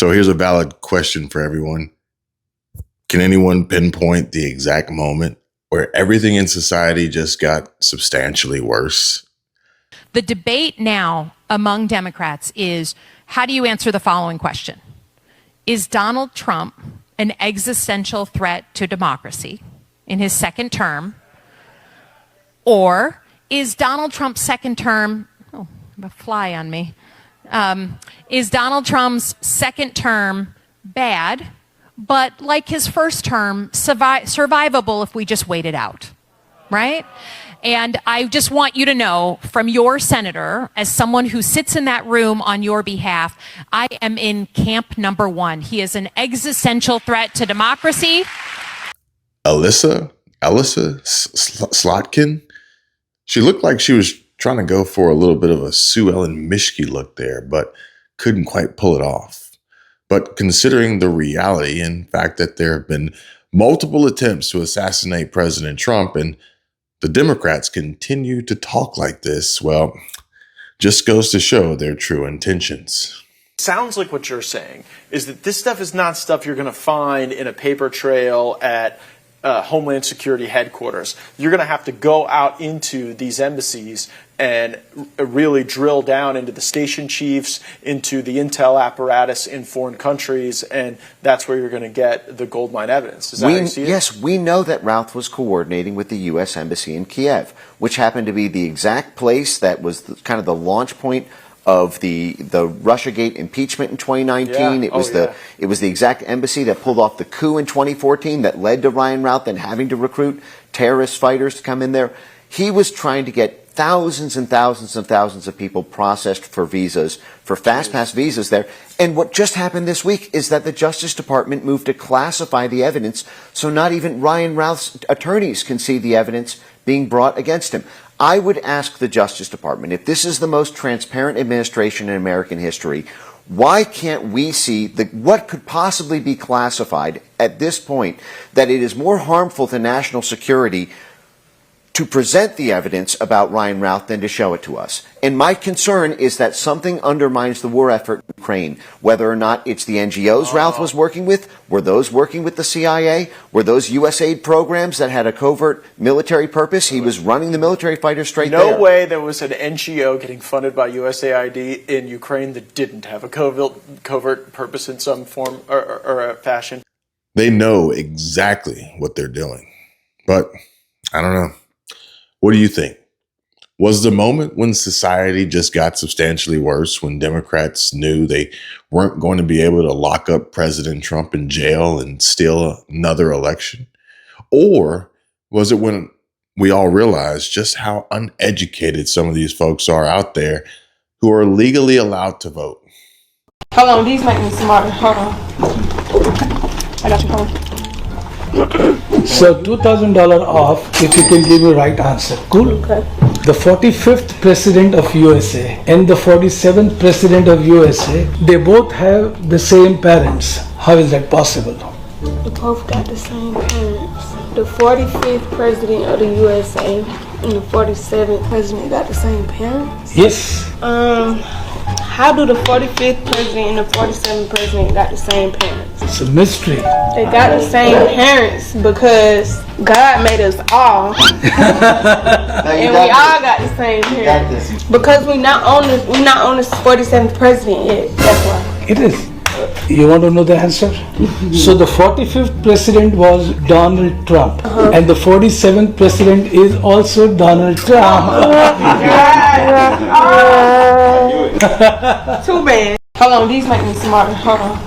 So here's a valid question for everyone. Can anyone pinpoint the exact moment where everything in society just got substantially worse? The debate now among Democrats is, how do you answer the following question? Is Donald Trump an existential threat to democracy in his second term? Or is Donald Trump's second term, oh, a fly on me, is Donald Trump's second term bad, but like his first term, survivable if we just wait it out, right? And I just want you to know from your senator, as someone who sits in that room on your behalf, I am in camp number one. He is an existential threat to democracy. Elissa Slotkin? She looked like she was trying to go for a little bit of a Sue Ellen Mischke look there, but couldn't quite pull it off. But considering the reality and fact that there have been multiple attempts to assassinate President Trump and the Democrats continue to talk like this, well, just goes to show their true intentions. Sounds like what you're saying is that this stuff is not stuff you're going to find in a paper trail at Homeland Security headquarters. You're going to have to go out into these embassies and really drill down into the station chiefs, into the intel apparatus in foreign countries, and that's where you're going to get the goldmine evidence. Is that how you see it? Yes, we know that Routh was coordinating with the U.S. Embassy in Kiev, which happened to be the exact place that was kind of the launch point of the Russiagate impeachment in 2019. Yeah. It was the exact embassy that pulled off the coup in 2014 that led to Ryan Routh then having to recruit terrorist fighters to come in there. He was trying to get thousands and thousands and thousands of people processed for visas, for fast-pass visas there. And what just happened this week is that the Justice Department moved to classify the evidence so not even Ryan Routh's attorneys can see the evidence being brought against him. I would ask the Justice Department, if this is the most transparent administration in American history, why can't we see what could possibly be classified at this point that it is more harmful to national security to present the evidence about Ryan Routh than to show it to us? And my concern is that something undermines the war effort in Ukraine, whether or not it's the NGOs Routh was working with, were those working with the CIA, were those USAID programs that had a covert military purpose? He was running the military fighters straight there. No way there was an NGO getting funded by USAID in Ukraine that didn't have a covert purpose in some form or a fashion. They know exactly what they're doing. But I don't know. What do you think? Was the moment when society just got substantially worse, when Democrats knew they weren't going to be able to lock up President Trump in jail and steal another election? Or was it when we all realized just how uneducated some of these folks are out there who are legally allowed to vote? Hold on, these make me smarter. Hold on. I got you, hold on. So $2,000 off if you can give me right answer. Cool? Okay. The 45th president of USA and the 47th president of USA, they both have the same parents. How is that possible? They both got the same parents. The 45th president of the USA and the 47th president got the same parents? Yes. How do the 45th president and the 47th president got the same parents? It's a mystery. They got the same parents because God made us all, and we all got the same parents. Because we not on the 47th president yet. That's why. It is. You want to know the answer? So the 45th president was Donald Trump, and the 47th president is also Donald Trump. Too bad. Hold on, these make me smarter. Hold on.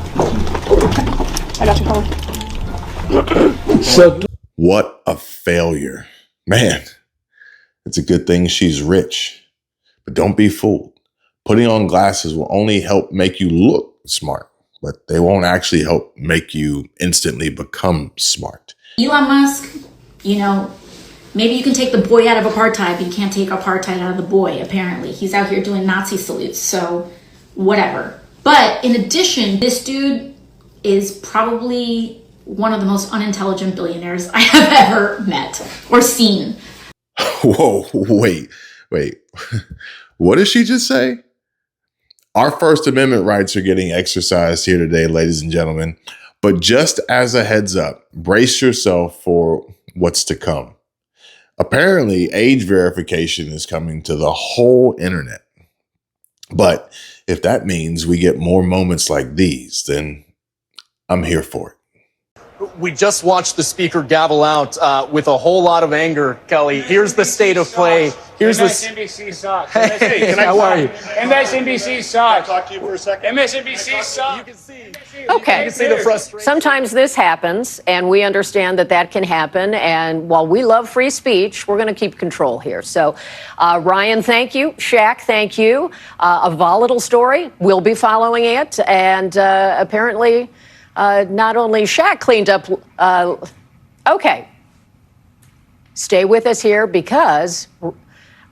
I got you, hold on. What a failure. Man, it's a good thing she's rich. But don't be fooled. Putting on glasses will only help make you look smart, but they won't actually help make you instantly become smart. Elon Musk, maybe you can take the boy out of apartheid, but you can't take apartheid out of the boy, apparently. He's out here doing Nazi salutes, so whatever. But in addition, this dude is probably one of the most unintelligent billionaires I have ever met or seen. Whoa, wait. What did she just say? Our First Amendment rights are getting exercised here today, ladies and gentlemen. But just as a heads up, brace yourself for what's to come. Apparently, age verification is coming to the whole internet. But if that means we get more moments like these, then I'm here for it. We just watched the speaker gavel out with a whole lot of anger, Kelly. Here's the state of play. Here's MSNBC sucks. Hey, how are you? MSNBC sucks. Can I talk to you for a second? MSNBC sucks. You can see. Okay. You can see the frustration. Sometimes this happens, and we understand that that can happen. And while we love free speech, we're going to keep control here. So, Ryan, thank you. Shaq, thank you. A volatile story. We'll be following it. And apparently, not only Shaq cleaned up. Okay. Stay with us here because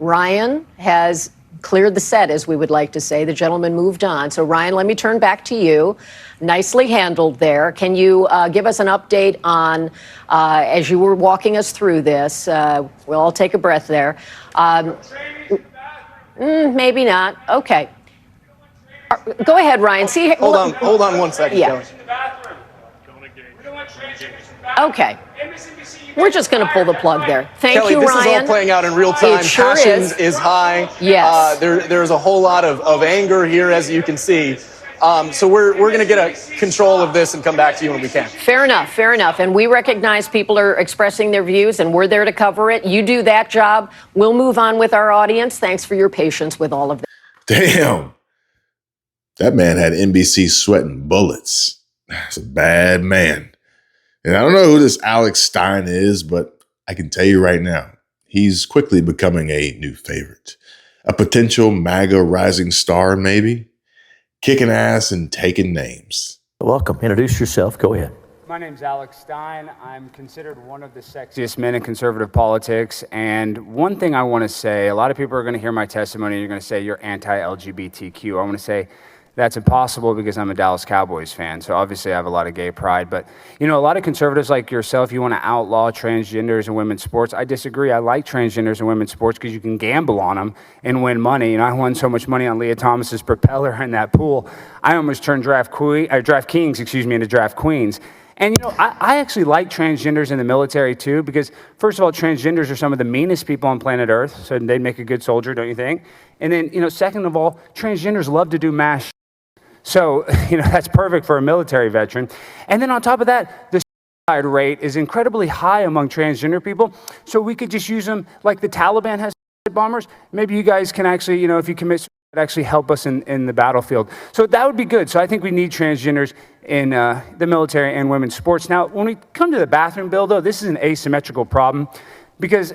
Ryan has cleared the set, as we would like to say. The gentleman moved on. So, Ryan, let me turn back to you. Nicely handled there. Can you give us an update on, as you were walking us through this, we'll all take a breath there. Maybe not. Okay. Go ahead, Ryan. See, Hold on 1 second. Yeah. Okay. We're just going to pull the plug there. Thank Kelly, you, this Ryan. is all playing out in real time. It sure Passion is. high. Yes. There's a whole lot of anger here, as you can see. So we're going to get a control of this and come back to you when we can. Fair enough, fair enough. And we recognize people are expressing their views, and we're there to cover it. You do that job. We'll move on with our audience. Thanks for your patience with all of this. Damn. That man had NBC sweating bullets. That's a bad man. And I don't know who this Alex Stein is, but I can tell you right now, he's quickly becoming a new favorite. A potential MAGA rising star, maybe. Kicking ass and taking names. Welcome. Introduce yourself. Go ahead. My name's Alex Stein. I'm considered one of the sexiest men in conservative politics. And one thing I want to say, a lot of people are going to hear my testimony and you're going to say you're anti-LGBTQ. I want to say that's impossible because I'm a Dallas Cowboys fan. So obviously I have a lot of gay pride. But, you know, a lot of conservatives like yourself, you want to outlaw transgenders in women's sports. I disagree. I like transgenders in women's sports because you can gamble on them and win money. You know, I won so much money on Leah Thomas's propeller in that pool. I almost turned draft kings into draft queens. And, you know, I actually like transgenders in the military, too, because, first of all, transgenders are some of the meanest people on planet Earth, so they'd make a good soldier, don't you think? And then, you know, second of all, transgenders love to do mass. So, you know, that's perfect for a military veteran. And then on top of that, the suicide rate is incredibly high among transgender people, so we could just use them like the Taliban has bombers. Maybe you guys can actually, you know, if you commit suicide, actually help us in the battlefield. So that would be good. So I think we need transgenders in the military and women's sports. Now, when we come to the bathroom bill, though, this is an asymmetrical problem because,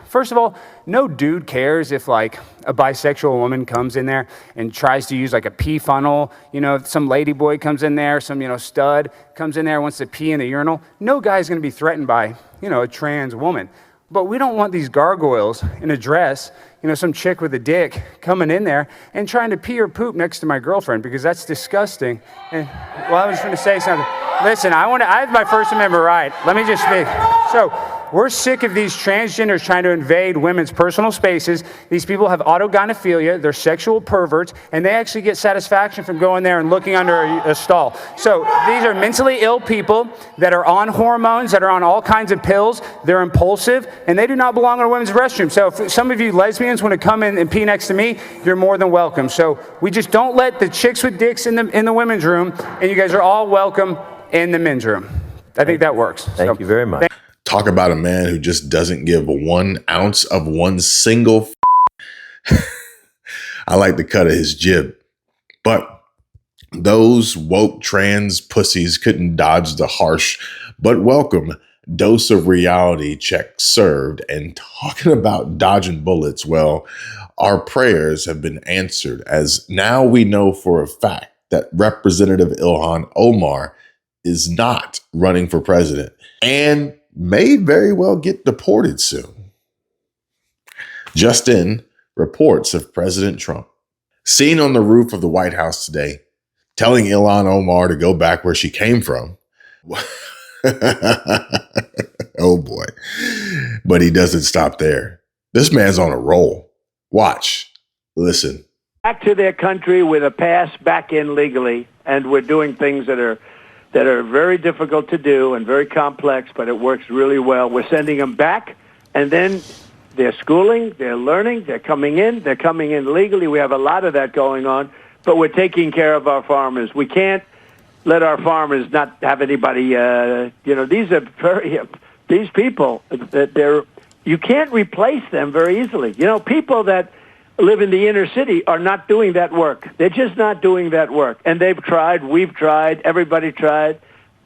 first of all, no dude cares if, like, a bisexual woman comes in there and tries to use, like, a pee funnel. You know, if some lady boy comes in there, some, you know, stud comes in there, wants to pee in the urinal. No guy's going to be threatened by, you know, a trans woman. But we don't want these gargoyles in a dress, you know, some chick with a dick coming in there and trying to pee or poop next to my girlfriend because that's disgusting. And, well, I was going to say something. Listen, I have my First Amendment right. Let me just speak. So, we're sick of these transgenders trying to invade women's personal spaces. These people have autogynephilia, they're sexual perverts, and they actually get satisfaction from going there and looking under a stall. So these are mentally ill people that are on hormones, that are on all kinds of pills, they're impulsive, and they do not belong in a women's restroom. So if some of you lesbians want to come in and pee next to me, you're more than welcome. So we just don't let the chicks with dicks in the women's room, and you guys are all welcome in the men's room. I think that works. Thank you very much. Talk about a man who just doesn't give 1 ounce of one single I like the cut of his jib. But those woke trans pussies couldn't dodge the harsh but welcome dose of reality check served. And talking about dodging bullets, well, our prayers have been answered, as now we know for a fact that Representative Ilhan Omar is not running for president and may very well get deported soon. Just in, reports of President Trump seen on the roof of the White House today, telling Ilhan Omar to go back where she came from. Oh boy. But he doesn't stop there. This man's on a roll. Watch. Listen. back to their country with a pass back in legally, and we're doing things that are very difficult to do and very complex, but it works really well. We're sending them back, and then they're schooling, they're learning, they're coming in legally. We have a lot of that going on, but we're taking care of our farmers. We can't let our farmers not have anybody, these people, you can't replace them very easily. People that live in the inner city are not doing that work. They're just not doing that work. And they've tried, we've tried, everybody tried.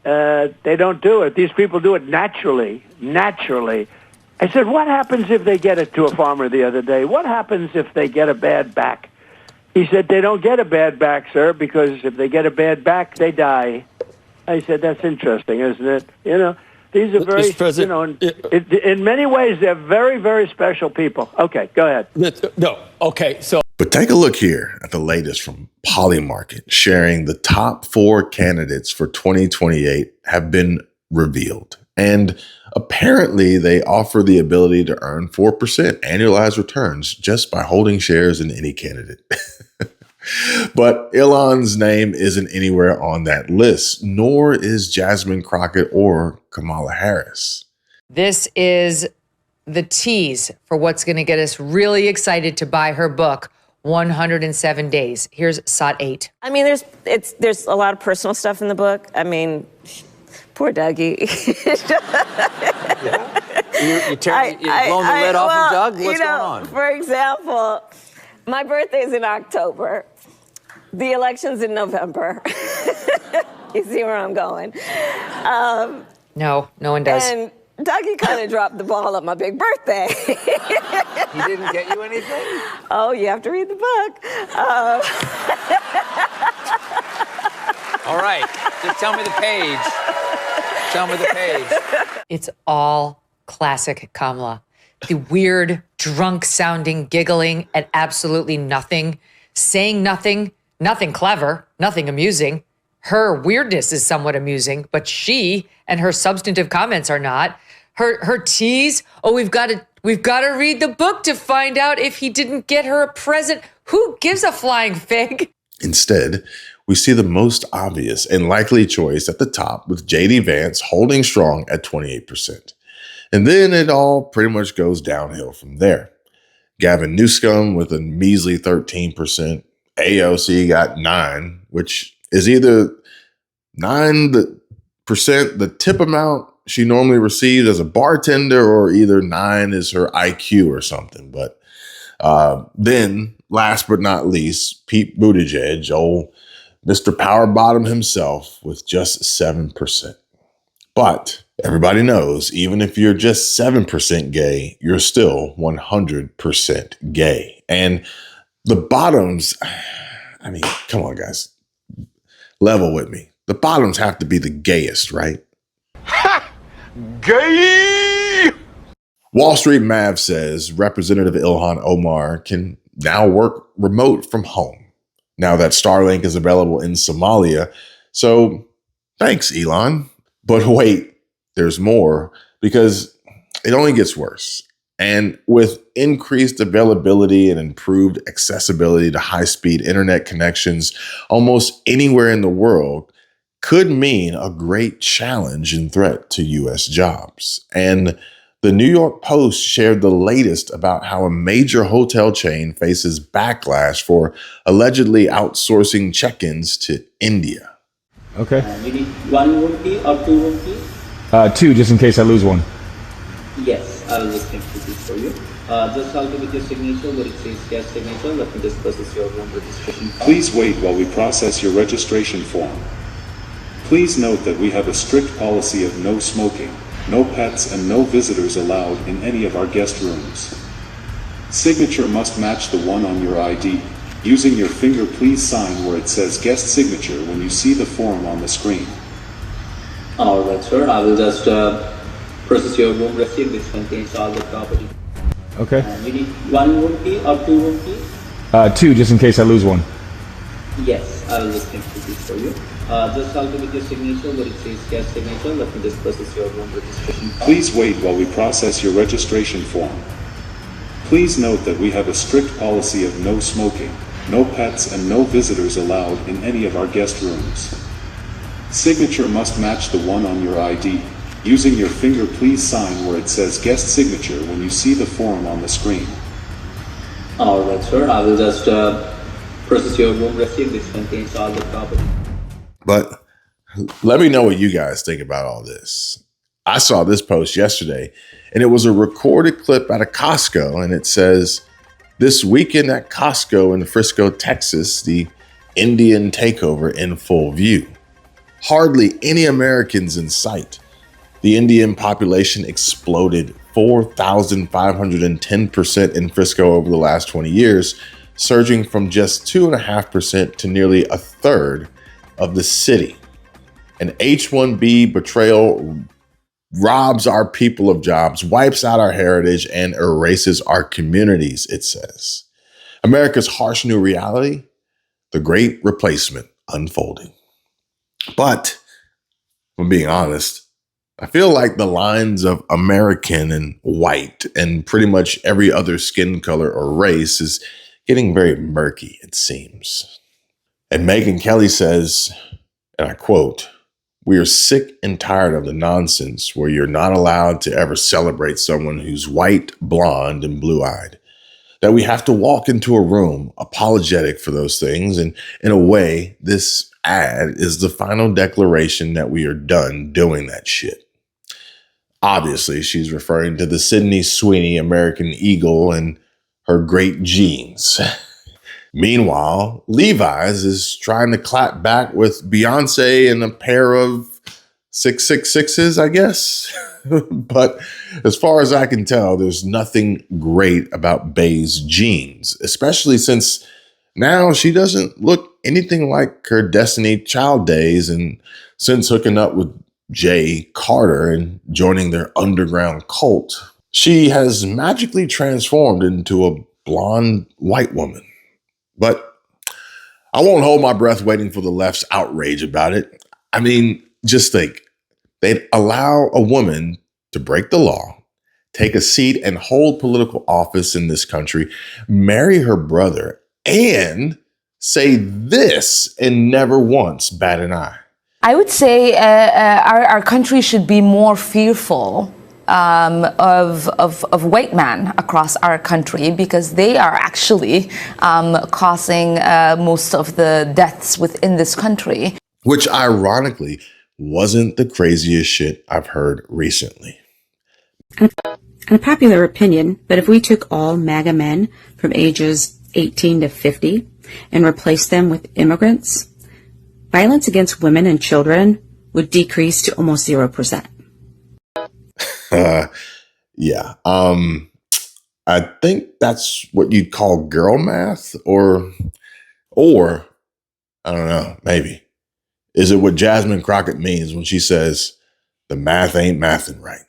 They don't do it. These people do it naturally. I said, what happens if they get it to a farmer the other day? What happens if they get a bad back? He said, they don't get a bad back, sir, because if they get a bad back, they die. I said, that's interesting, isn't it? These are very, in many ways, they're very, very special people. Okay, go ahead. No, okay, so. But take a look here at the latest from Polymarket, sharing the top 4 candidates for 2028 have been revealed. And apparently they offer the ability to earn 4% annualized returns just by holding shares in any candidate. But Ilhan's name isn't anywhere on that list, nor is Jasmine Crockett or Kamala Harris. This is the tease for what's going to get us really excited to buy her book, 107 Days. Here's SOT 8. I mean, there's a lot of personal stuff in the book. I mean, poor Dougie. You're blowing the lid off of Doug? What's going on? For example, my birthday's in October. The election's in November. You see where I'm going? No one does. And Dougie kind of dropped the ball on my big birthday. He didn't get you anything? Oh, you have to read the book. All right, just tell me the page. Tell me the page. It's all classic Kamala. The weird, drunk-sounding giggling at absolutely nothing, saying nothing clever, nothing amusing. Her weirdness is somewhat amusing, but she and her substantive comments are not. Her tease, we've got to read the book to find out if he didn't get her a present. Who gives a flying fig? Instead, we see the most obvious and likely choice at the top, with J.D. Vance holding strong at 28%. And then it all pretty much goes downhill from there. Gavin Newsom with a measly 13%. AOC got 9%, which is either 9% the tip amount she normally receives as a bartender, or either 9 is her IQ or something. But then, last but not least, Pete Buttigieg, old Mr. Power Bottom himself, with just 7%. But everybody knows, even if you're just 7% gay, you're still 100% gay. And the bottoms, I mean, come on, guys. Level with me. The bottoms have to be the gayest, right? Ha! Gay! Wall Street Mav says Representative Ilhan Omar can now work remote from home, now that Starlink is available in Somalia. So thanks, Elon. But wait, there's more, because it only gets worse. And with increased availability and improved accessibility to high-speed internet connections almost anywhere in the world could mean a great challenge and threat to U.S. jobs. And the New York Post shared the latest about how a major hotel chain faces backlash for allegedly outsourcing check-ins to India. Okay. Maybe 1 won't be or 2 won't be? 2, just in case I lose one. Yes, I'll just take this for you. Just help me with your signature where it says guest signature. Let me just process your room registration form. Please wait while we process your registration form. Please note that we have a strict policy of no smoking, no pets, and no visitors allowed in any of our guest rooms. Signature must match the one on your ID. Using your finger, please sign where it says guest signature when you see the form on the screen. Alright, sir. I will just process your room receipt, which contains all the property. Okay. Maybe 1 won't be or 2 won't be? 2, just in case I lose one. Yes, I will just take this for you. Just help me with your signature where it says guest signature. Let me just process your room registration form. Please wait while we process your registration form. Please note that we have a strict policy of no smoking, no pets, and no visitors allowed in any of our guest rooms. Signature must match the one on your ID. Using your finger, please sign where it says guest signature when you see the form on the screen. All right, sir. I will just process your room receipt, which contains all the property. But let me know what you guys think about all this. I saw this post yesterday, and it was a recorded clip out of Costco, and it says, "This weekend at Costco in Frisco, Texas, the Indian takeover in full view. Hardly any Americans in sight. The Indian population exploded 4,510% in Frisco over the last 20 years, surging from just 2.5% to nearly a third of the city. An H-1B betrayal robs our people of jobs, wipes out our heritage, and erases our communities," it says. America's harsh new reality, the great replacement unfolding. But, if I'm being honest, I feel like the lines of American and white and pretty much every other skin color or race is getting very murky, it seems. And Megyn Kelly says, and I quote, "We are sick and tired of the nonsense where you're not allowed to ever celebrate someone who's white, blonde, and blue-eyed. That we have to walk into a room apologetic for those things. And in a way, this ad is the final declaration that we are done doing that shit." Obviously, she's referring to the Sydney Sweeney American Eagle and her great genes. Meanwhile, Levi's is trying to clap back with Beyonce and a pair of 666s, I guess. But as far as I can tell, there's nothing great about Bey's genes, especially since now she doesn't look anything like her Destiny Child days, and since hooking up with Jay Carter and joining their underground cult, she has magically transformed into a blonde white woman. But I won't hold my breath waiting for the left's outrage about it. I mean, just think, they'd allow a woman to break the law, take a seat and hold political office in this country, marry her brother, and say this and never once bat an eye. I would say our country should be more fearful of white men across our country, because they are actually causing most of the deaths within this country. Which ironically wasn't the craziest shit I've heard recently. Unpopular opinion, but if we took all MAGA men from ages 18 to 50 and replaced them with immigrants, violence against women and children would decrease to almost 0%. Yeah. I think that's what you'd call girl math, or I don't know, maybe. Is it what Jasmine Crockett means when she says the math ain't mathin' right?